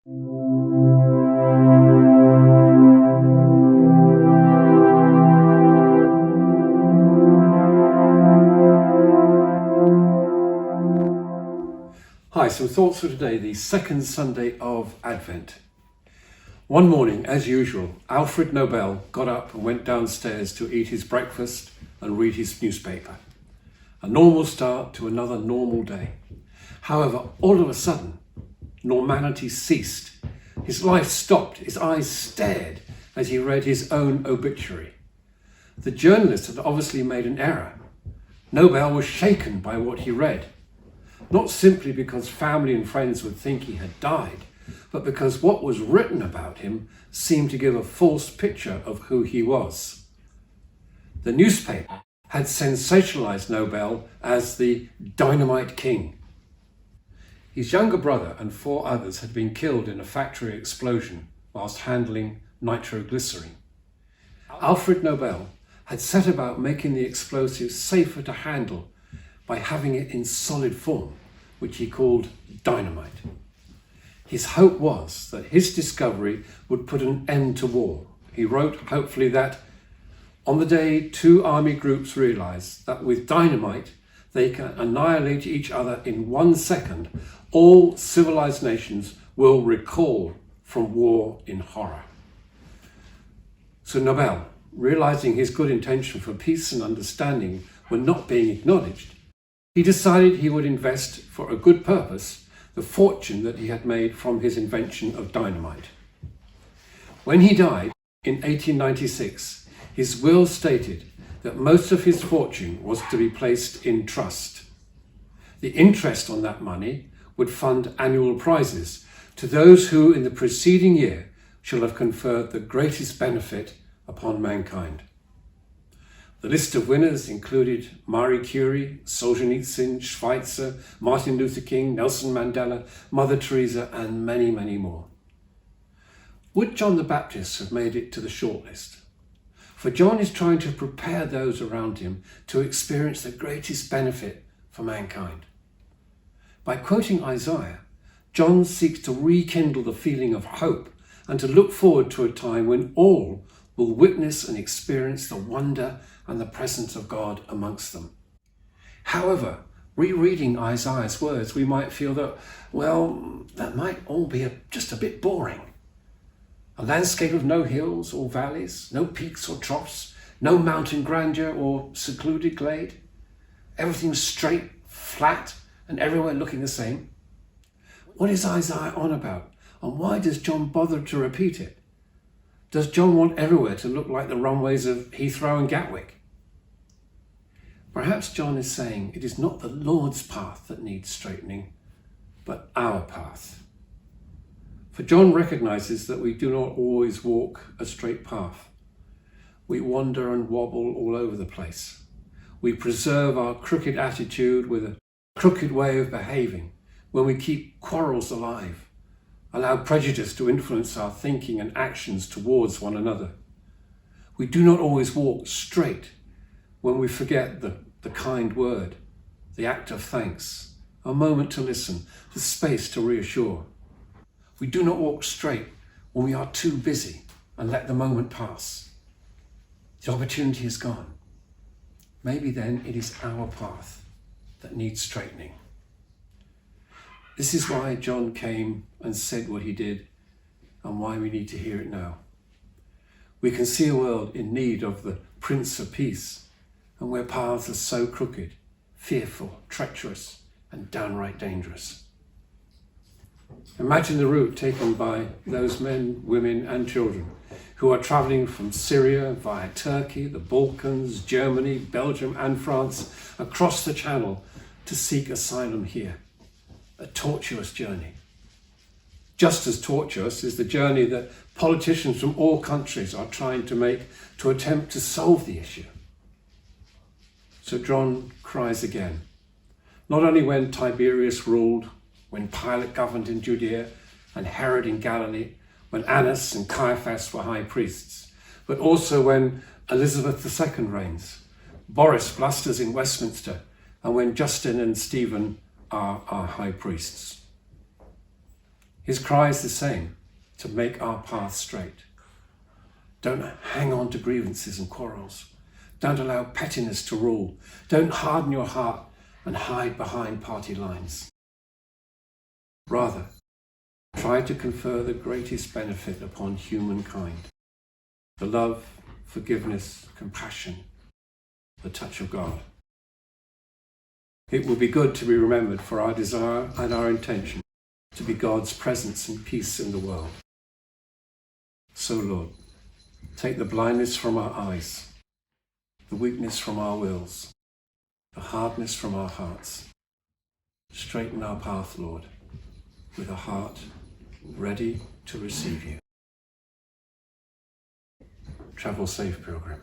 Hi, some thoughts for today, the second Sunday of Advent. One morning, as usual, Alfred Nobel got up and went downstairs to eat his breakfast and read his newspaper. A normal start to another normal day. However, all of a sudden, normality ceased. His life stopped, his eyes stared as he read his own obituary. The journalist had obviously made an error. Nobel was shaken by what he read. Not simply because family and friends would think he had died, but because what was written about him seemed to give a false picture of who he was. The newspaper had sensationalized Nobel as the Dynamite King. His younger brother and 4 others had been killed in a factory explosion whilst handling nitroglycerine. Alfred Nobel had set about making the explosives safer to handle by having it in solid form, which he called dynamite. His hope was that his discovery would put an end to war. He wrote, hopefully, that on the day 2 army groups realize that with dynamite they can annihilate each other in 1 second, all civilized nations will recoil from war in horror. So Nobel, realizing his good intention for peace and understanding were not being acknowledged, he decided he would invest for a good purpose the fortune that he had made from his invention of dynamite. When he died in 1896, his will stated that most of his fortune was to be placed in trust. The interest on that money would fund annual prizes to those who in the preceding year shall have conferred the greatest benefit upon mankind. The list of winners included Marie Curie, Solzhenitsyn, Schweitzer, Martin Luther King, Nelson Mandela, Mother Teresa, and many, many more. Would John the Baptist have made it to the shortlist? For John is trying to prepare those around him to experience the greatest benefit for mankind. By quoting Isaiah, John seeks to rekindle the feeling of hope and to look forward to a time when all will witness and experience the wonder and the presence of God amongst them. However, rereading Isaiah's words, we might feel that, well, that might all be just a bit boring. A landscape of no hills or valleys, no peaks or troughs, no mountain grandeur or secluded glade. Everything's straight, flat, and everywhere looking the same. What is Isaiah on about? And why does John bother to repeat it? Does John want everywhere to look like the runways of Heathrow and Gatwick? Perhaps John is saying it is not the Lord's path that needs straightening, but our path. For John recognizes that we do not always walk a straight path. We wander and wobble all over the place. We preserve our crooked attitude with a crooked way of behaving when we keep quarrels alive, allow prejudice to influence our thinking and actions towards one another. We do not always walk straight when we forget the kind word, the act of thanks, a moment to listen, the space to reassure. We do not walk straight when we are too busy and let the moment pass. The opportunity is gone. Maybe then it is our path that needs straightening. This is why John came and said what he did and why we need to hear it now. We can see a world in need of the Prince of Peace and where paths are so crooked, fearful, treacherous, and downright dangerous. Imagine the route taken by those men, women, and children who are travelling from Syria via Turkey, the Balkans, Germany, Belgium, and France across the Channel to seek asylum here. A tortuous journey. Just as tortuous is the journey that politicians from all countries are trying to make to attempt to solve the issue. So John cries again, not only when Tiberius ruled, when Pilate governed in Judea and Herod in Galilee, when Annas and Caiaphas were high priests, but also when Elizabeth II reigns, Boris blusters in Westminster, and when Justin and Stephen are our high priests. His cry is the same, to make our path straight. Don't hang on to grievances and quarrels. Don't allow pettiness to rule. Don't harden your heart and hide behind party lines. Rather, try to confer the greatest benefit upon humankind: the love, forgiveness, compassion, the touch of God. It will be good to be remembered for our desire and our intention to be God's presence and peace in the world. So, Lord, take the blindness from our eyes, the weakness from our wills, the hardness from our hearts. Straighten our path, Lord, with a heart ready to receive you. Travel safe, pilgrim.